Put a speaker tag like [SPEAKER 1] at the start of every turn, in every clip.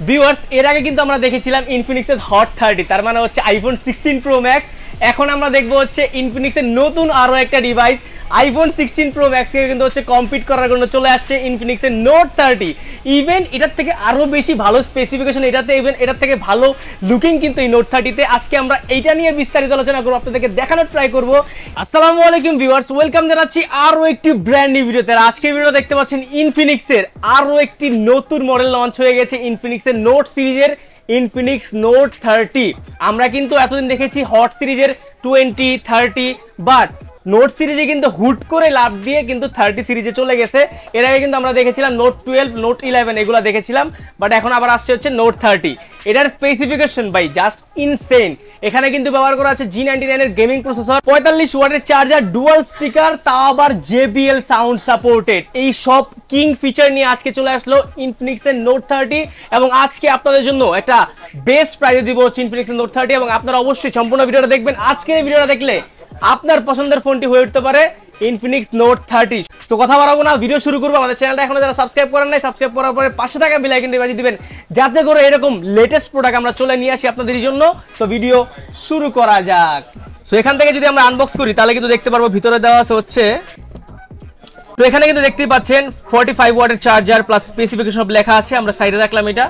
[SPEAKER 1] Viewers এর আগে কিন্তু আমরা দেখেছিলাম ইনফিনিক্সের হট 30, তার মানে হচ্ছে আইফোন 16 প্রো ম্যাক্স। এখন আমরা দেখবো হচ্ছে ইনফিনিক্সের নতুন আরো একটা ডিভাইস আইফোন 16 প্রো ম্যাক্স কে কিন্তু হচ্ছে কম্পিট করার জন্য চলে আসছে ইনফিনিক্সের নোট 30। ইভেন এটার থেকে আরো বেশি ভালো স্পেসিফিকেশন এটাতে, ইভেন এটার থেকে ভালো লুকিং কিন্তু এই নোট 30 তে। আজকে আমরা এইটা নিয়ে বিস্তারিত আলোচনা করব, আপনাদেরকে দেখানোর ট্রাই করব। আসসালামু আলাইকুম ভিউয়ার্স, ওয়েলকাম জানাচ্ছি আরো একটি ব্র্যান্ড নিউ ভিডিওতে। আজকের ভিডিও দেখতে পাচ্ছেন ইনফিনিক্সের আরো একটি নতুন মডেল লঞ্চ হয়ে গেছে ইনফিনিক্সের নোট সিরিজের ইনফিনিক্স নোট 30। আমরা কিন্তু এতদিন দেখেছি হট সিরিজের 20, 30, বাট নোট সিরিজে কিন্তু হুট করে লাভ দিয়ে কিন্তু 30 সিরিজে চলে গেছে। এর আগে কিন্তু আমরা দেখেছিলাম নোট 12, নোট 11 এগুলো দেখেছিলাম, বাট এখন আবার আসছে হচ্ছে নোট 30। এটার স্পেসিফিকেশন ভাই জাস্ট ইনসেন। এখানে কিন্তু ব্যবহার করা আছে G99 এর গেমিং প্রসেসর, 45 ওয়াটের চার্জার, ডুয়াল স্পিকার, তাও আবার JBL সাউন্ড সাপোর্টেড। এই সব কিং ফিচার নিয়ে আজকে চলে আসলো ইনফিনিক্সের নোট 30, এবং আজকে আপনাদের জন্য একটা বেস্ট প্রাইজে দিব হচ্ছে ইনফিনিক্সের নোট 30। এবং আপনারা অবশ্যই সম্পূর্ণ ভিডিওটা দেখবেন। আজকের এই ভিডিওটা দেখলে আপনার পছন্দের ফোনটি হয়ে উঠতে পারে ইনফিনিক্স নোট 30। তো কথা বাড়াবো না, ভিডিও শুরু করবো। আমাদের চ্যানেলটা এখনো যারা সাবস্ক্রাইব করেন নাই, সাবস্ক্রাইব করার পরে পাশে থাকা বেল আইকনটি বাজিয়ে দিবেন, যাতে করে এরকম লেটেস্ট প্রোডাক্ট আমরা চলে নিয়ে আসি আপনাদের জন্য। তো ভিডিও শুরু করা যাক। তো এখান থেকে যদি আমরা আনবক্স করি তাহলে কিন্তু দেখতে পারবো ভিতরে দেওয়া আছে হচ্ছে, তো এখানে কিন্তু দেখতেই পাচ্ছেন 45 ওয়াটের চার্জার প্লাস স্পেসিফিকেশন সব লেখা আছে। আমরা সাইডে রাখলাম, এটা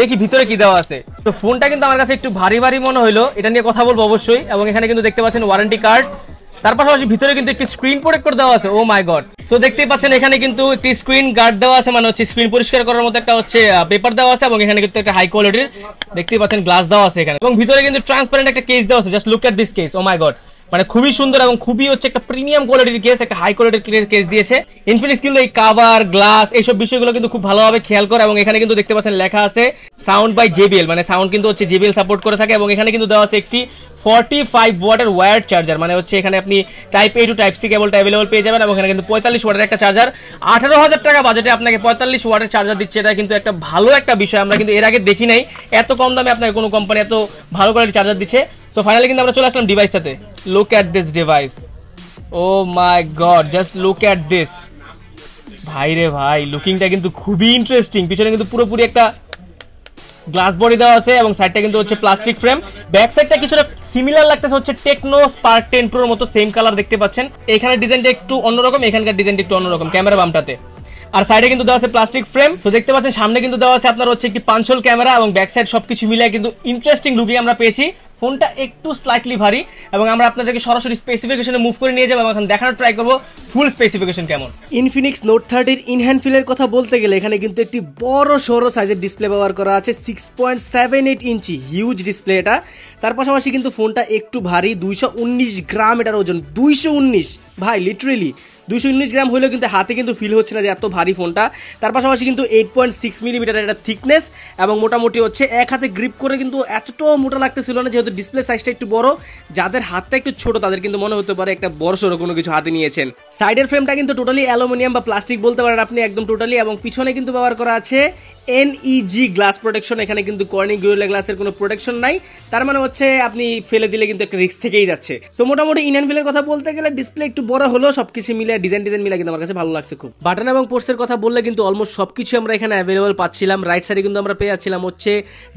[SPEAKER 1] দেখি ভিতরে কি দেওয়া আছে। তো ফোনটা কিন্তু আমার কাছে একটু ভারী ভারী মনে হলো, এটা নিয়ে কথা বলবো অবশ্যই। এবং এখানে কিন্তু দেখতে পাচ্ছেন ওয়ারেন্টি কার্ড, তার পাশাপাশি ভিতরে কিন্তু একটি স্ক্রিন প্রোটেক্টর দেওয়া আছে। ও মাই গড। সো দেখতেই পাচ্ছেন এখানে কিন্তু একটি স্ক্রিন গার্ড দেওয়া আছে, মানে হচ্ছে স্ক্রিন পরিষ্কার করার মতো একটা হচ্ছে পেপার দেওয়া আছে। এবং এখানে কিন্তু একটা হাই কোয়ালিটির দেখতেই পাচ্ছেন গ্লাস দেওয়া আছে এখানে। এবং ভিতরে কিন্তু ট্রান্সপারেন্ট একটা কেস দেওয়া আছে। Just look at this case, oh my god. মানে খুবই সুন্দর এবং খুবই হচ্ছে একটা প্রিমিয়াম কোয়ালিটির কেস, একটা হাই কোয়ালিটির কেস দিয়েছে ইনফিনিক্স। কিন্তু এই কাভার, গ্লাস, এইসব বিষয়গুলো কিন্তু খুব ভালোভাবে খেয়াল করে। এবং এখানে কিন্তু দেখতে পাচ্ছেন লেখা আছে সাউন্ড বাই JBL, মানে সাউন্ড কিন্তু হচ্ছে JBL সাপোর্ট করে থাকে। এবং এখানে কিন্তু দেওয়া আছে একটি 45 ওয়াটের ওয়্যার্ড চার্জার, মানে হচ্ছে এখানে আপনি type A to type C কেবলটা অ্যাভেলেবল পেয়ে যাবেন। এবং এখানে কিন্তু 45 ওয়াটের একটা চার্জার, 18,000 টাকা বাজেটে আপনাকে 45 ওয়াটের চার্জার দিচ্ছে। এটা কিন্তু একটা ভালো একটা বিষয়, আমরা কিন্তু এর আগে দেখি নাই এত কম দামে আপনাকে কোনো কোম্পানি এত ভালো কোয়ালিটির চার্জার দিচ্ছে। সো ফাইনালি কিন্তু আমরা চলে আসলাম ডিভাইসটাতে। Look at this device, oh my god, just look at this. ভাই রে ভাই, লুকিংটা কিন্তু খুবই ইন্টারেস্টিং। পিছনে কিন্তু পুরোপুরি একটা গ্লাস বডি দেওয়া আছে এবং সাইডটা কিন্তু হচ্ছে প্লাস্টিক ফ্রেম। ব্যাক সাইডটা কিছুটা সিমিলার লাগতেছে হচ্ছে টেকনো স্পার্ক 10 প্রোর মতো, সেম কালার দেখতে পাচ্ছেন। এখানে ডিজাইনটা একটু অন্যরকম, এখানকার ডিজাইনটা একটু অন্যরকম ক্যামেরা বামটাতে। আর সাইডে কিন্তু দেওয়া আছে প্লাস্টিক ফ্রেম। তো দেখতে পাচ্ছেন সামনে কিন্তু দেওয়া আছে আপনার হচ্ছে একটি পাঁচ হোল ক্যামেরা, এবং ব্যাক সাইড সবকিছু মিলিয়ে কিন্তু ইন্টারেস্টিং লুকিং আমরা পেয়েছি। ফোনটা একটু স্লাইটলি ভারী, এবং আমরা আপনাদেরকে সরাসরি স্পেসিফিকেশনে মুভ করে নিয়ে যাবো এবং এখন দেখানোর ট্রাই করবো ফুল স্পেসিফিকেশন কেমন।
[SPEAKER 2] ইনফিনিক্স নোট 30 ইনহ্যান্ড ফিলের কথা বলতে গেলে এখানে কিন্তু একটি বড় সড়ো সাইজের ডিসপ্লে ব্যবহার করা আছে, 6.78 ইঞ্চি হিউজ ডিসপ্লে এটা। তার পাশাপাশি কিন্তু ফোনটা একটু ভারী, 219 গ্রাম এটার ওজন। 219 ভাই, লিটারেলি 219 গ্রাম হলেও কিন্তু হাতে কিন্তু ফিল হচ্ছে না যে এত ভারী ফোনটা। তার পাশাপাশি কিন্তু 8.6 মিলিমিটার এটা থিকনেস, এবং মোটামুটি হচ্ছে এক হাতে গ্রিপ করে কিন্তু এতটাও মোটা লাগতেছিল না, যেহেতু ডিসপ্লে সাইজটা একটু বড়। যাদের হাতটা একটু ছোট তাদের কিন্তু মনে হতে পারে একটা বড় সড়ো কোনো কিছু হাতে নিয়েছেন। সাইডের ফ্রেমটা কিন্তু টোটালি অ্যালুমিনিয়াম বা প্লাস্টিক বলতে পারেন আপনি, একদম টোটালি। এবং পিছনে কিন্তু ব্যবহার করা আছে NEG গ্লাস প্রোটেকশন। এখানে কিন্তু কর্নিং গরিলা গ্লাসের কোনো প্রোটেকশন নাই, তার মানে হচ্ছে আপনি ফেলে দিলে কিন্তু একটা রিস্ক থেকেই যাচ্ছে। সো মোটামুটি ইনহ্যান্ড ফিলের কথা বলতে গেলে ডিসপ্লে একটু বড় হলো, সবকিছু মিলে ডিজাইন মিলে কিন্তু আমার কাছে ভালো লাগছে খুব। বাটন এবং পোর্টসের কথা বললে কিন্তু অলমোস্ট সবকিছু আমরা এখানে অ্যাভেলেবল পাচ্ছিলাম। রাইট সাইডে কিন্তু আমরা পেয়ে যাচ্ছিলাম হচ্ছে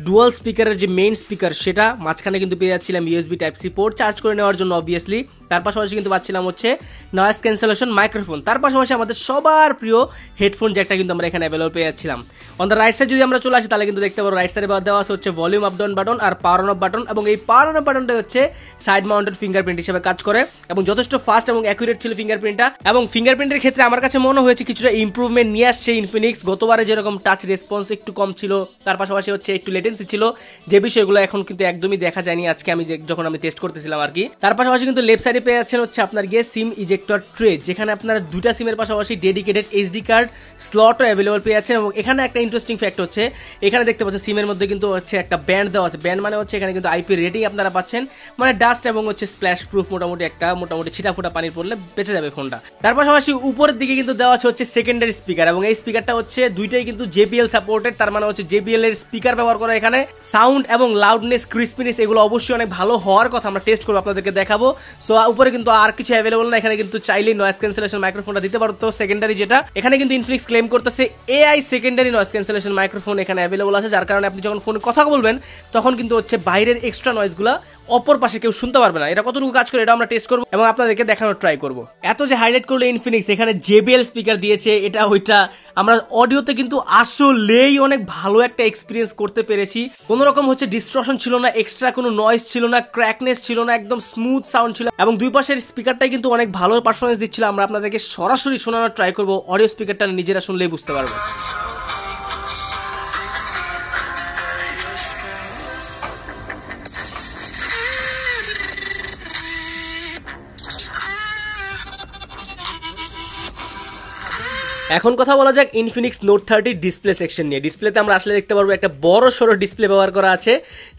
[SPEAKER 2] ডুয়াল স্পিকারের যে মেইন স্পিকার সেটা, মাঝখানে কিন্তু পেয়ে যাচ্ছিলাম USB type C port charge করে নেওয়ার জন্য অবভিয়াসলি। তার পাশাপাশি কিন্তু পাচ্ছিলাম হচ্ছে নয়েজ ক্যান্সেলেশন মাইক্রোফোন। তার পাশাপাশি আমাদের সবার প্রিয় হেডফোন জ্যাকটা কিন্তু আমরা এখানে অ্যাভেলেবল পেয়ে যাচ্ছিলাম। অন দ্য রাইট সাইড যদি আমরা চলে আসি তাহলে কিন্তু দেখতে পাবো রাইট সাইডে দেওয়া আছে হচ্ছে ভলিউম আপ ডাউন বাটন আর পাওয়ার অন অফ বাটন। এবং এই পাওয়ার অন অফ বাটনটা হচ্ছে সাইড মাউন্টেড ফিঙ্গারপ্রিন্ট হিসেবে কাজ করে, এবং যথেষ্ট ফাস্ট এবং অ্যাকুরেট ছিল ফিঙ্গারপ্রিন্টটা। এবং ফিঙ্গারপ্রিন্টের ক্ষেত্রে আমার কাছে মনে হয়েছে কিছুটা ইমপ্রুভমেন্ট নিয়ে আসছে ইনফিনিক্স। গতবারে যেরকম টাচ রেসপন্স একটু কম ছিল, তার পাশাপাশি হচ্ছে একটু লেটেন্সি ছিল, যে বিষয়গুলো এখন কিন্তু একদমই দেখা যায়নি আজকে যখন আমি টেস্ট করতেছিলাম আর কি। তার পাশাপাশি কিন্তু লেফট সাইডে পেয়ে যাচ্ছেন হচ্ছে আপনার গিয়ে সিম ইজেক্টর ট্রে, যেখানে আপনার দুইটা সিমের পাশাপাশি ডেডিকেটেড SD কার্ড স্লটও অ্যাভেলেবল পেয়ে যাচ্ছেন। এবং এখানে একটা ইন্টারেস্টিং ফ্যাক্ট হচ্ছে এখানে দেখতে পাচ্ছেন সিমের মধ্যে কিন্তু হচ্ছে একটা ব্যান্ড দেওয়া আছে। ব্যান্ড মানে হচ্ছে এখানে কিন্তু IP রেটিং আপনারা পাচ্ছেন, মানে ডাস্ট এবং হচ্ছে স্প্ল্যাশ প্রুফ, মোটামুটি ছিটাফোটা পানির পড়লে বেঁচে যাবে ফোনটা। তার পাশাপাশি উপরের দিকে কিন্তু দেওয়া আছে হচ্ছে সেকেন্ডারি স্পিকার, এবং এই স্পিকারটা হচ্ছে দুইটাই কিন্তু JBL সাপোর্টেড, তার মানে হচ্ছে JBL এর স্পিকার ব্যবহার করা এখানে। সাউন্ড এবং লাউডনেস, ক্রিসপিনেস এগুলো অবশ্যই অনেক ভালো হওয়ার কথা, আমরা টেস্ট করবো, আপনাদেরকে দেখাবো। সো উপরে কিন্তু আর কিছু অ্যাভেলেবল না, এখানে কিন্তু চাইলে নয়েজ ক্যান্সেলেশন মাইক্রোফোনটা দিতে পারতো সেকেন্ডারি, যেটা এখানে কিন্তু ইনফিনিক্স ক্লেম করতেছে AI secondary noise cancellation cancellation microphone এখানে অ্যাভেলেবল আছে, যার কারণে আপনি যখন ফোনে কথা বলবেন তখন কিন্তু হচ্ছে বাইরের এক্সট্রা নয়েজগুলো অপর পাশে কেউ শুনতে পারবে না। এটা কতটুকু কাজ করে এটা আমরা টেস্ট করবো এবং আপনাদেরকে দেখানোর ট্রাই করবো। এত যে হাইলাইট করলো ইনফিনিক্স, এখানে JBL স্পিকার দিয়েছে, এটা ওইটা আমরা অডিওতে কিন্তু আসলেই অনেক ভালো একটা এক্সপিরিয়েন্স করতে পেরেছি। কোনো রকম হচ্ছে ডিস্ট্রশন ছিল না, এক্সট্রা কোনো নয়েজ ছিল না, ক্র্যাকনেস ছিল না, একদম স্মুথ সাউন্ড ছিল এবং দুই পাশের স্পিকারটাই কিন্তু অনেক ভালো পারফরমেন্স দিচ্ছিল। আমরা আপনাদেরকে সরাসরি শোনানোর ট্রাই করবো, অডিও স্পিকারটা নিজেরা শুনলেই বুঝতে পারবো। এখন কথা বলা যাক ইনফিনিক্স নোট 30 ডিসপ্লে সেকশন নিয়ে। ডিসপ্লেতে আমরা আসলে দেখতে পারবো একটা বড় সড়ো ডিসপ্লে ব্যবহার করা আছে,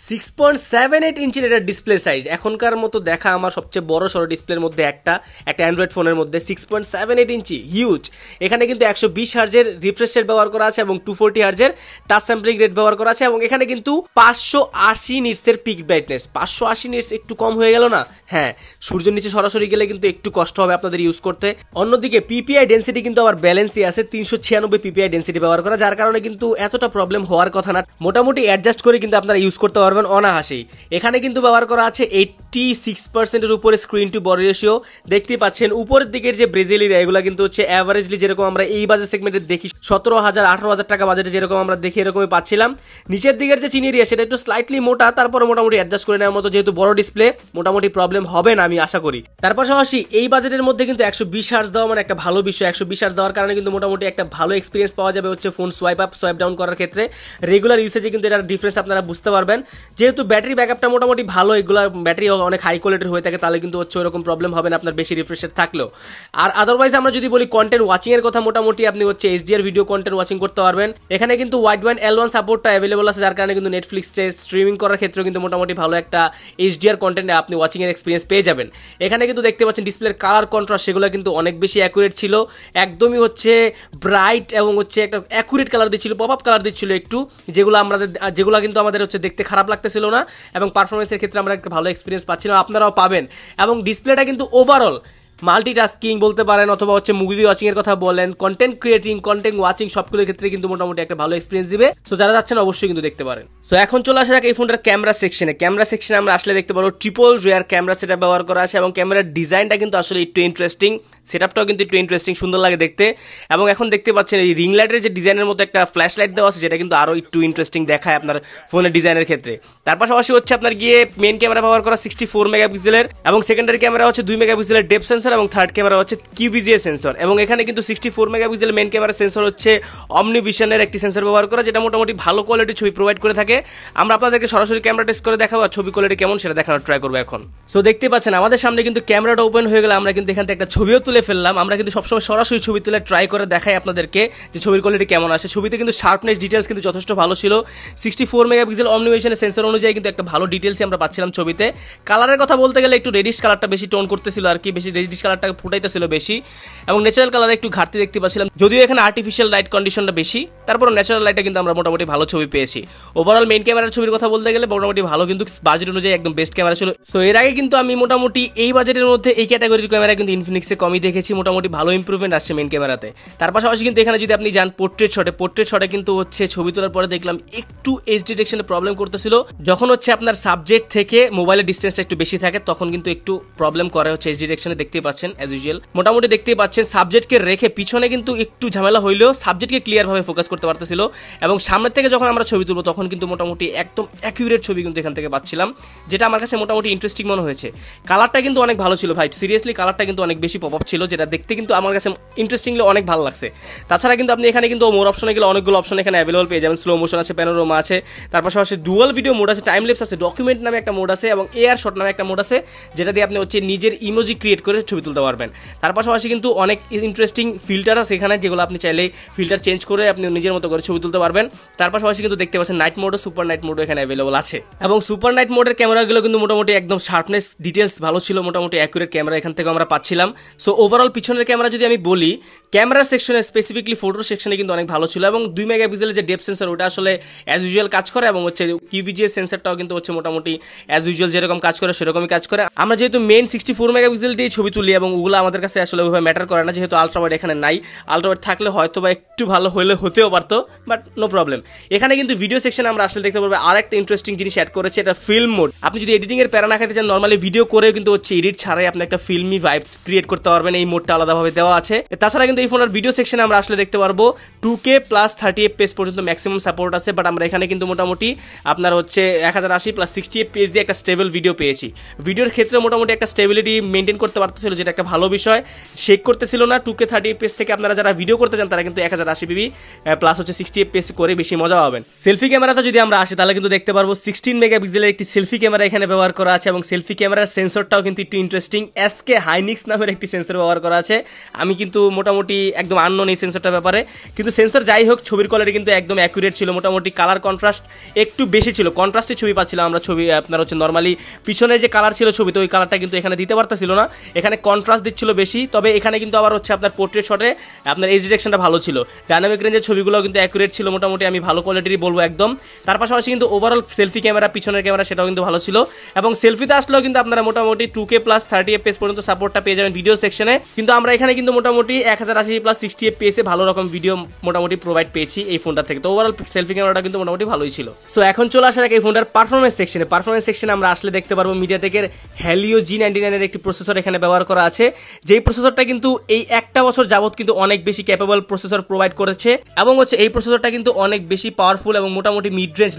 [SPEAKER 2] 6.78 ইঞ্চির এটা ডিসপ্লে সাইজ। এখনকার মতো দেখা আমার সবচেয়ে বড় সড়ো ডিসপ্লের মধ্যে একটা অ্যান্ড্রয়েড ফোনের মধ্যে 6.78 ইঞ্চি হিউজ। এখানে কিন্তু 120 হার্জের রিফ্রেশ রেট ব্যবহার করা আছে এবং 240 হার্জের টাচ স্যাম্পলিং রেট ব্যবহার করা আছে এবং এখানে কিন্তু 580 নিটসের পিক ব্রাইটনেস। 580 নিটস একটু কম হয়ে গেল না? হ্যাঁ, সূর্যের নিচে সরাসরি গেলে কিন্তু একটু কষ্ট হবে আপনাদের ইউজ করতে। অন্যদিকে পিপিআই ডেন্সিটি কিন্তু আবার ব্যালেন্স আছে, 396 পিপিআই ডেন্সিটি ব্যবহার করা, যার কারণে কিন্তু এতটা প্রবলেম হওয়ার কথা না। মোটামুটি অ্যাডজাস্ট করে কিন্তু আপনারা ইউজ করতে পারবেন অনাহাসেই। এখানে কিন্তু ব্যবহার করা আছে 86%-এর উপরে স্ক্রিন টু বডি রেশিও। দেখতেই পাচ্ছেন উপরের দিকের যে ব্রেজিলিয়া এগুলো কিন্তু হচ্ছে অ্যাভারেজলি যেরকম আমরা এই বাজেট সেগমেন্টে দেখি 17,000-18,000 টাকা বাজেটে যেরকম আমরা দেখি এরকমই পাচ্ছিলাম। নিচের দিকের যে চিনি এরিয়া সেটা একটু স্লাইটলি মোটা, তারপরে মোটামুটি অ্যাডজাস্ট করে নেওয়ার মতো, যেহেতু বড় ডিসপ্লে মোটামুটি প্রবলেম হবে না আমি আশা করি। তার পাশাপাশি এই বাজেটের মধ্যে কিন্তু 120 হার্জ দেওয়া মানে একটা ভালো বিষয়। 120 হার্জ দেওয়ার কারণে কিন্তু মোটামুটি একটা ভালো এক্সপিরিয়েন্স পাওয়া যাবে হচ্ছে phone swipe up swipe down করার ক্ষেত্রে। রেগুলার ইউসেজে কিন্তু এটার ডিফারেন্স আপনারা বুঝতে পারবেন। যেহেতু ব্যাটারি ব্যাকআপটা মোটামুটি ভালো, এগুলো ব্যাটারি অনেক হাই কোয়ালিটির হয়ে থাকে, তাহলে কিন্তু হচ্ছে ওরকম প্রবলেম হবে না আপনার বেশি রিফ্রেশের থাকলেও। আর আদারওয়াইজ আমরা যদি বলি কন্টেন্ট ওয়াচিং এর কথা, মোটামুটি আপনি হচ্ছে HDR ভিডিও কন্টেন্ট ওয়াচিং করতে পারবেন। এখানে কিন্তু ওয়াইড ব্যান্ড L1 সাপোর্টটা অ্যাভেলেবল আছে, যার কারণে কিন্তু নেটফ্লিক্সে স্ট্রিমিং করার ক্ষেত্রেও কিন্তু মোটামুটি ভালো একটা HDR কন্টেন্ট আপনি ওয়াচিং এর এক্সপিরিয়েন্স পেয়ে যাবেন। এখানে কিন্তু দেখতে পাচ্ছেন ডিসপ্লের কালার কন্ট্রাস্ট সেগুলো কিন্তু অনেক বেশি অ্যাকুরেট ছিল, একদমই হচ্ছে ব্রাইট এবং হচ্ছে একটা অ্যাকুরেট কালার দিচ্ছিল, পপ আপ কালার দিচ্ছিল একটু, যেগুলো কিন্তু আমাদের হচ্ছে দেখতে খারাপ লাগতেছিল না এবং পারফরমেন্সের ক্ষেত্রে আমরা একটা ভালো এক্সপিরিয়েন্স পাচ্ছিলাম, আপনারাও পাবেন। এবং ডিসপ্লেটা কিন্তু ওভারঅল মাল্টিটাস্কিং বলতে পারেন অথবা হচ্ছে মুভি ওয়াচিং এর কথা বলেন, কন্টেন্ট ক্রিয়েটিং, কন্টেন্ট ওয়াচিং সবগুলোর ক্ষেত্রে কিন্তু মোটামুটি একটা ভালো এক্সপিরিয়েন্স দিবে। সো যারা যাচ্ছেন অবশ্যই কিন্তু দেখতে পারেন। সো এখন চলে আসা যাক এই ফোনটার ক্যামেরা সেকশনে। ক্যামেরা সেকশনে আমরা আসলে দেখতে পারবো ট্রিপল রিয়ার ক্যামেরা সেটআপ ব্যবহার করা আছে এবং ক্যামেরার ডিজাইনটা কিন্তু আসলে একটু ইন্টারেস্টিং, সেটআপটাও কিন্তু একটু ইন্টারেস্টিং, সুন্দর লাগে দেখতে। এবং এখন দেখতে পাচ্ছেন এই রিং লাইটের যে ডিজাইনের মতো একটা ফ্ল্যাশ লাইট দেওয়া আছে, যেটা কিন্তু আরো একটু ইন্টারেস্টিং দেখায় আপনার ফোনের ডিজাইনের ক্ষেত্রে। তার পাশাপাশি হচ্ছে আপনার গিয়ে মেইন ক্যামেরা ব্যবহার করা 64 মেগাপিক্সেলের এবং সেকেন্ডারি ক্যামেরা হচ্ছে 2 মেগাপিক্সেলের ডেপথ সেন্সর এবং থার্ড ক্যামেরা হচ্ছে QVGA সেন্সর। এবং এখানে কিন্তু 64 মেগাপিক্সেল মেইন ক্যামেরা সেন্সর হচ্ছে অমনিভিশনের একটি সেন্সর ব্যবহার করা, যেটা মোটামুটি ভালো কোয়ালিটির ছবি প্রোভাইড করে থাকে। আমরা আপনাদেরকে সরাসরি ক্যামেরা টেস্ট করে দেখাবো আর ছবি কোয়ালিটি কেমন সেটা দেখানোর ট্রাই করবো এখন। সো দেখতে পাচ্ছেন আমাদের সামনে কিন্তু ক্যামেরাটা ওপেন হয়ে গেলে আমরা কিন্তু এখান থেকে একটা ছবিও তুলে ফেললাম। আমরা কিন্তু সবসময় সরাসরি ছবি তুলে ট্রাই করে দেখাই আপনাদেরকে যে ছবির কোয়ালিটি কেমন আসে। ছবিতে কিন্তু শার্পনেস ডিটেলস কিন্তু যথেষ্ট ভালো ছিল। 64 মেগাপিক্সেল অমনিভিশনের সেন্সর অনুযায়ী কিন্তু একটা ভালো ডিটেলসই আমরা পাচ্ছিলাম ছবিতে। কালারের কথা বলতে গেলে একটু রেডিশ কালারটা বেশি টোন করতেছিল আর কি, বেশি রেডিশ কালারটা ফুটাইতেছিল বেশি এবং ন্যাচারাল কালারে একটু ঘাটতি দেখতে পাচ্ছিলাম, যদিও এখানে আর্টিফিশিয়াল লাইট কন্ডিশনটা বেশি, তারপর ন্যাচারাল লাইটে কিন্তু আমরা মোটামুটি ভালো ছবি পেয়েছি। ওভারঅল মেইন ক্যামেরার ছবির কথা বলতে গেলে মোটামুটি ভালো, কিন্তু বাজেট অনুযায়ী একদম বেস্ট ক্যামেরা ছিল। সো এর আগে কিন্তু আমি মোটামুটি এই বাজেটের মধ্যে এই ক্যাটাগরির ক্যামেরা কিন্তু ইনফিনিক্সে কমই দেখেছি, মোটামুটি ভালো ইমপ্রুভমেন্ট আসছে মেইন ক্যামেরাতে। তার পাশাপাশি কিন্তু এখানে যদি আপনি যান পোর্ট্রেট শটে কিন্তু হচ্ছে ছবি তোলার পরে দেখলাম একটু এজ ডিটেকশনে প্রবলেম করতেছিল। যখন হচ্ছে আপনার সাবজেক্ট থেকে মোবাইলের ডিস্টেন্সটা একটু বেশি থাকে তখন কিন্তু একটু প্রবলেম করে হচ্ছে এজ ডিটেকশনে, দেখতেই পাচ্ছেন অ্যাজ ইউজুয়াল। মোটামুটি দেখতেই পাচ্ছেন সাবজেক্টকে রেখে পিছনে কিন্তু একটু ঝামেলা হইলেও সাবজেক্টকে ক্লিয়ার ভাবে ফোকাস করতে পারতেছিল এবং সামনের থেকে যখন আমরা ছবি তুলবো তখন কিন্তু মোটামুটি একদম অ্যাকিউরেট ছবি কিন্তু এখান থেকে পাচ্ছিলাম, যেটা আমার কাছে মোটামুটি ইন্টারেস্টিং মনে হয়েছে। কালারটা কিন্তু অনেক ভালো ছিল ভাই, সিরিয়াসলি কালারটা কিন্তু অনেক বেশি পপ আপ ছিল, যেটা দেখতে কিন্তু আমার কাছে ইন্টারেস্টিংলি অনেক ভালো লাগছে। তাছাড়া কিন্তু আপনি এখানে কিন্তু মোর অপশনে গেলে অনেকগুলো অপশন এখানে অ্যাভেলেবল পেয়ে যাবেন, স্লো মোশন আছে, প্যানোরামা আছে, তার পাশাপাশি ডুয়াল ভিডিও মোড আছে, টাইম ল্যাপস আছে, ডকুমেন্ট নামে একটা মোড আছে এবং এআর শট নামে একটা মোড আছে, যেটা দিয়ে আপনি হচ্ছে নিজের ইমোজি ক্রিয়েট করে ছবি তুলতে পারবেন। তার পাশাপাশি কিন্তু অনেক ইন্টারেস্টিং ফিল্টার আছে এখানে, যেগুলো আপনি চাইলে ফিল্টার চেঞ্জ করে আপনি নিজের মতো করে ছবি তুলতে পারবেন। তার পাশাপাশি কিন্তু দেখতে পাচ্ছেন নাইট মোড ও সুপার নাইট মোড এখানে অ্যাভেলেবল আছে এবং সুপার নাইট মোডের ক্যামেরাগুলো কিন্তু মোটামুটি একদম শার্পনেস ডিটেলস ভালো ছিল, মোটামুটি অ্যাকুরেট ক্যামেরা এখান থেকে আমরা পাচ্ছিলাম। সো ওভারঅল পিছনের ক্যামেরা যদি আমি বলি, ক্যামেরা সেকশনে স্পেসিফিকলি ফটো সেকশনে কিন্তু অনেক ভালো ছিল এবং 2 মেগাপিক্সেলের যে ডেপথ সেন্সর ওটা আসলে অ্যাজ ইউজুয়াল কাজ করে এবং হচ্ছে QVGA সেন্সরটাও কিন্তু হচ্ছে মোটামুটি অ্যাজ ইউজুয়াল যেরকম কাজ করে সেরকমই কাজ করে। আমরা যেহেতু মেইন 64 মেগাপিক্সেল দিয়ে ছবি তুলি তুলি এবং ওগুলো আমাদের কাছে আসলে ওইভাবে ম্যাটার করে না, যেহেতু আলট্রাওয়াইড এখানে নাই। আলট্রাওয়াইড থাকলে হয়তো বা একটু ভালো হতেও পারতো, বাট নো প্রবলেম। এখানে কিন্তু ভিডিও সেকশনে আমরা আসলে দেখতে পারবো আর একটা ইন্টারেস্টিং জিনিস অ্যাড করেছে, এটা ফিল্ম মোড। আপনি যদি এডিটিং এর প্যারা না খাইতে চান, নর্মালি ভিডিও করেও কিন্তু হচ্ছে এডিট ছাড়াই আপনি একটা ফিল্মি ভাইব ক্রিয়েট করতে পারবেন, এই মোডটা আলাদাভাবে দেওয়া আছে। তাছাড়া কিন্তু এই ফোনের ভিডিও সেকশনে আমরা আসলে দেখতে পারবো 2K প্লাস 30 FPS পর্যন্ত ম্যাক্সিমাম সাপোর্ট আছে, বাট আমরা এখানে কিন্তু মোটামুটি আপনার হচ্ছে 1080 প্লাস 60 FPS দিয়ে একটা স্টেবল ভিডিও পেয়েছি। ভিডিওর ক্ষেত্রে মোটামুটি একটা স্টেবিলিটি মেনটেন করতে পারতেছিল, যেটা একটা ভালো বিষয়। শেক করতেছিল না। 2K 30 FPS থেকে আপনারা যারা ভিডিও করতে চান তারা কিন্তু 1080p প্লাস হচ্ছে 60 FPS করে বেশি মজা পাবেন। সেলফি ক্যামেরাতে যদি আমরা আসি তাহলে কিন্তু দেখতে পারবো 16 মেগাপিক্সেলের একটি সেলফি ক্যামেরা এখানে ব্যবহার করা আছে, এবং সেলফি ক্যামেরার সেন্সরটাও কিন্তু একটু ইন্টারেস্টিং। SK হাইনিক্স নামের একটি সেন্সর ব্যবহার করা আছে। আমি কিন্তু মোটামুটি একদম আননোন এই সেন্সরটার ব্যাপারে, কিন্তু সেন্সর যাই হোক ছবির কোয়ালিটি কিন্তু একদম অ্যাকুরেট ছিল। মোটামুটি কালার কন্ট্রাস্ট একটু বেশি ছিল, কন্ট্রাস্টে ছবি পাচ্ছিলাম আমরা। ছবি আপনার হচ্ছে নর্মালি পিছনে যে কালার ছিল ছবিতে ওই কালারটা কিন্তু এখানে দিতে পারতেছিল না, এখানে কন্ট্রাস্ট দিচ্ছিল বেশি। তবে এখানে কিন্তু আবার হচ্ছে আপনার পোর্ট্রেট শটে আপনার এজ ডিরেকশনটা ভালো ছিল। ডাইনামিক রেঞ্জের ছবিগুলো কিন্তু অ্যাকুরেট ছিল, মোটামুটি আমি ভালো কোয়ালিটির বলবো একদম। তার পাশাপাশি কিন্তু ওভারঅল সেলফি ক্যামেরা, পিছনের ক্যামেরা সেটাও কিন্তু ভালো ছিল, এবং সেলফিতে আসলেও কিন্তু আপনারা মোটামুটি 2K প্লাস 30 FPS পর্যন্ত সাপোর্টটা পেয়ে যাবেন ভিডিও সেকশনে। কিন্তু আমরা এখানে কিন্তু মোটামুটি 1080 প্লাস 60 FPS ভালো রকম ভিডিও মোটামুটি প্রোভাইড পেয়েছি এই ফোনটা থেকে। তো ওভারঅল সেলফি ক্যামেরাটা কিন্তু মোটামুটি ভালোই ছিল। সো এখন চলে আসা যাক এই ফোনটার পারফরমেন্স সেকশনে। পারফরমেন্স সেকশনে আমরা আসলে দেখতে পারবো মিডিয়াটেকের Helio G99 এর একটি প্রসেসর এখানে ব্যবহার করা আছে, যেই প্রসেসরটা কিন্তু এই একটা বছর যাবত কিন্তু অনেক বেশি ক্যাপেবল প্রসেসর প্রোভাইড করেছে, এবং হচ্ছে এই প্রসেসরটা কিন্তু অনেক বেশি পাওয়ারফুল এবং মোটামুটি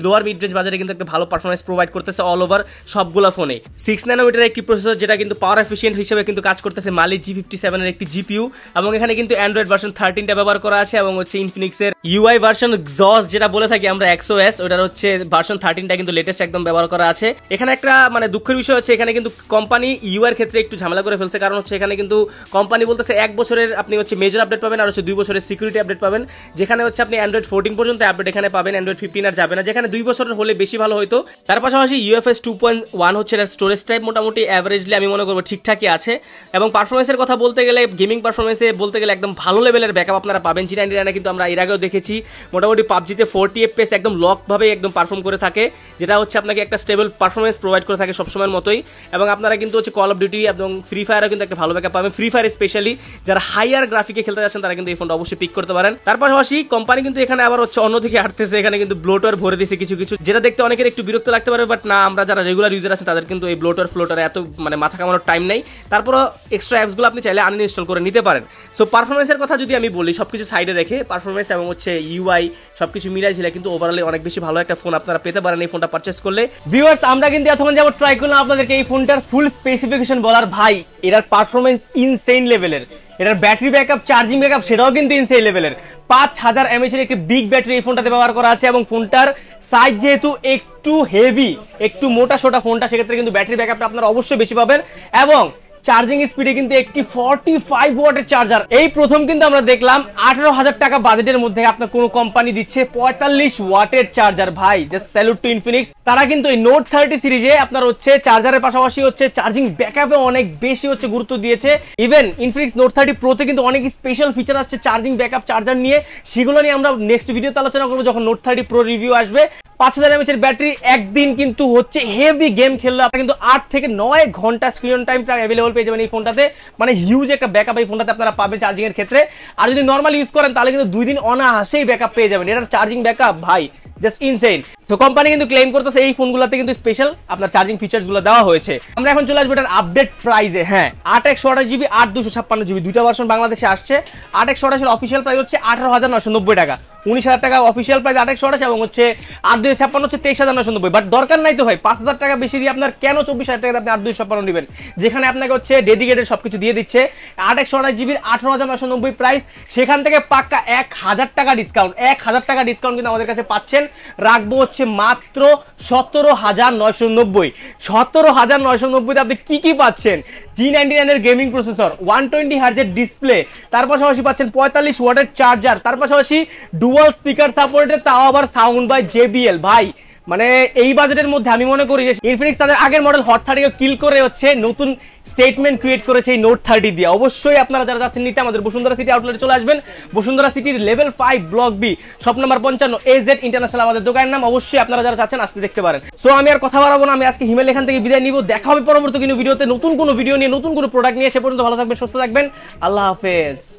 [SPEAKER 2] লোয়ার মিড রেঞ্জ বাজারে কিন্তু একটা ভালো পারফরমেন্স প্রোভাইড করতেছে অল ওভার সবগুলা ফোনে। 6 ন্যানোমিটার একটি প্রসেসর, যেটা কিন্তু পাওয়ার এফিশিয়েন্ট হিসেবে কিন্তু কাজ করতেছে Mali G57 এর একটি GPU, এবং এখানে কিন্তু অ্যান্ড্রয়েড ভার্সন 13টা ব্যবহার করা আছে, এবং হচ্ছে ইনফিনিক্সের UI ভার্সন XOS যেটা বলে থাকি আমরা XOS, ওটার হচ্ছে ভার্সন 13টা কিন্তু লেটেস্ট একদম ব্যবহার করা আছে। এখানে একটা মানে দুঃখের বিষয় হচ্ছে এখানে কিন্তু কোম্পানি UI এর ক্ষেত্রে একটু ঝামেলা করে ফেলছে, কারণ হচ্ছে এখানে কিন্তু কোম্পানি বলতেছে 1 বছরের আপনি হচ্ছে মেজর আপডেট পাবেন, আর হচ্ছে 2 বছরের সিকিউরিটি আপডেট পাবেন, যেখানে হচ্ছে আপনি অ্যান্ড্রয়েড 14 পর্যন্ত আপডেট এখানে পাবেন, অ্যান্ড্রয়েড 15 আর যাবে না, যেখানে 2 বছরের হলে বেশি ভালো হতো। তার পাশাপাশি UFS 2.1 হচ্ছে স্টোরেজ টাইপ মোটামুটি অ্যাভারেজলি আমি মনে করবো ঠিকঠাকই আছে, এবং পারফরমেন্সের কথা বলতে গেলে গেমিং পারফরমেন্সে বলতে গেলে একদম ভালো লেভেলের ব্যাকআপ আপনারা পাবেন। G99 কিন্তু আমরা এর আগেও দেখেছি মোটামুটি পাবজিতে 40 FPS একদম লকভাবে একদম পারফর্ম করে থাকে, যেটা হচ্ছে আপনাকে একটা স্টেবল পারফরমেন্স প্রোভাইড করে থাকে সবসময়ের মতোই। এবং আপনারা কিন্তু হচ্ছে কল অফ ডিউটি এবং ফ্রি ফায়ারও কিন্তু একটা ভালো ব্যাকআপ পাবেন। ফ্রি ফায়ার স্পেশালি যারা হাইয়ার গ্রাফিকে খেলতে যাচ্ছেন তারা কিন্তু এই ফোনটা অবশ্যই পিক করতে পারেন। তার পাশাপাশি কোম্পানি কিন্তু এখানে আবার হচ্ছে অন্যদিকে হাঁটতেছে, এখানে কিন্তু ব্লোটওয়্যার ভরে দিয়েছে কিছু, যেটা দেখতে অনেকের একটু বিরক্ত লাগতে পারে, বাট না, আমরা যারা রেগুলার ইউজার আছে তাদের কিন্তু এই ব্লোটওয়্যার এত মানে মাথা কামানোর টাইম নেই। তারপরও এক্সট্রা অ্যাপসগুলো আপনি চাইলে আনইনস্টল করে নিতে পারেন। সো পারফরমেন্সের কথা যদি আমি বলি, সবকিছু সাইডে রেখে পারফরমেন্স এবং হচ্ছে UI সবকিছু মিলাই ছিল, কিন্তু ওভারঅল অনেক বেশি ভালো একটা ফোন আপনারা পেতে পারেন এই ফোনটা পারচেজ করলে।
[SPEAKER 1] ভিউয়ার্স, আমরা কিন্তু এতক্ষণ যাবত ট্রাই করলাম আপনাদেরকে এই ফোনটার ফুল স্পেসিফিকেশন বলার। ভাই, এটার পারফরমেন্স ইনসেইন লেভেলের, এটার ব্যাটারি ব্যাকআপ, চার্জিং ব্যাকআপ সেটাও কিন্তু ইনসেইন লেভেলের। 5000 mAh এর একটি বিগ ব্যাটারি এই ফোনটাতে ব্যবহার করা আছে, এবং ফোনটার সাইজ যেহেতু একটু হেভি, একটু মোটা সোটা ফোনটা, সেক্ষেত্রে কিন্তু ব্যাটারি ব্যাকআপটা আপনারা অবশ্যই বেশি পাবেন, এবং চার্জিং স্পিডে কিন্তু একটি 45 ওয়াটের চার্জার এই প্রথম কিন্তু আমরা দেখলাম 18,000 টাকা বাজেটের মধ্যে আপনার কোনো কোম্পানি দিচ্ছে 45 ওয়াটের চার্জার। ভাই, জাস্ট স্যালুট টু ইনফিনিক্স। তারা কিন্তু এই নোট 30 সিরিজে আপনার হচ্ছে চার্জারের পাশাপাশি হচ্ছে চার্জিং ব্যাকআপে অনেক বেশি হচ্ছে গুরুত্ব দিয়েছে। ইভেন ইনফিনিক্স নোট 30 প্রোতে কিন্তু অনেক স্পেশাল ফিচার আসছে চার্জিং ব্যাকআপ, চার্জার নিয়ে, সেগুলো নিয়ে আমরা নেক্সট ভিডিওতে আলোচনা করবো যখন নোট 30 প্রো রিভিউ আসবে। 5000 mAh এর ব্যাটারি, একদিন কিন্তু হচ্ছে হেভি গেম খেললে আপনারা কিন্তু 8 থেকে 9 ঘন্টা স্ক্রিন টাইম প্রায় অ্যাভেলেবল পেয়ে যাবেন এই ফোনটাতে, মানে হিউজ একটা ব্যাকআপ এই ফোনটাতে আপনারা পাবেন চার্জিং এর ক্ষেত্রে। আর যদি নরমাল ইউজ করেন তাহলে কিন্তু 2 দিন অনায়াসেই ব্যাকআপ পেয়ে যাবেন। এটার চার্জিং ব্যাকআপ ভাই জাস্ট ইনসেইন। তো কোম্পানি কিন্তু ক্লেম করতেছে এই ফোনগুলোতে কিন্তু স্পেশাল আপনার চার্জিং ফিচার্স গুলো দেওয়া হয়েছে। আমরা এখন চলে আসবো এটার আপডেট প্রাইসে। হ্যাঁ, 8/128GB 8/256GB দুইটা ভার্সন বাংলাদেশে আসছে। 8/128 এর অফিশিয়াল প্রাইস হচ্ছে 18,990 টাকা, 19,000 টাকা অফিশিয়াল প্রাইস 8/128, এবং হচ্ছে 8/256 হচ্ছে 23,990। বাট দরকার নাই তো ভাই, 5,000 টাকা বেশি দিয়ে আপনার কেন 24,000 টাকা আপনি 8/256 নেবেন, যেখানে আপনাকে হচ্ছে ডেডিকেটেড সবকিছু দিয়ে দিচ্ছে। 8/128GB 18,990 প্রাইস, সেখান থেকে পাক্কা 1,000 টাকা ডিসকাউন্ট, 1,000 টাকা ডিসকাউন্ট কিন্তু আমাদের কাছে পাচ্ছেন। রাখবো হচ্ছে মাত্র 17,990। 17,990 আপনি কি পাচ্ছেন? G99 এর গেমিং প্রসেসর, 120 হার্জের ডিসপ্লে, তার পাশাপাশি পাচ্ছেন 45 ওয়াটের চার্জার, তার পাশাপাশি ডুয়াল স্পিকার সাপোর্টেড, তাও আবার সাউন্ড বাই JBL। ভাই মানে এই বাজেটের মধ্যে আমি মনে করি যে ইনফিনিক্স তাদের আগের মডেল হট 30 কে কিল করে হচ্ছে নতুন স্টেটমেন্ট ক্রিয়েট করেছে এই নোট 30 দিয়ে। অবশ্যই আপনারা যারা যাচ্ছেন নিতে আমাদের বসুন্ধরা সিটি আউটলেটে চলে আসবেন। বসুন্ধরা সিটির level 5 block B shop number 55 AZ international আমাদের দোকানের নাম। অবশ্যই আপনারা যারা চাচ্ছেন আসতে দেখতে পারেন। সো আমি আর কথা বাড়াবো না, আমি আজকে হিমেল এখান থেকে বিদায় নিব। দেখা হবে পরবর্তী কোনো ভিডিওতে, নতুন কোনো ভিডিও নিয়ে, নতুন কোনো প্রোডাক্ট নিয়ে। সে পর্যন্ত ভালো থাকবেন, সুস্থ থাকবেন, আল্লাহ হাফেজ।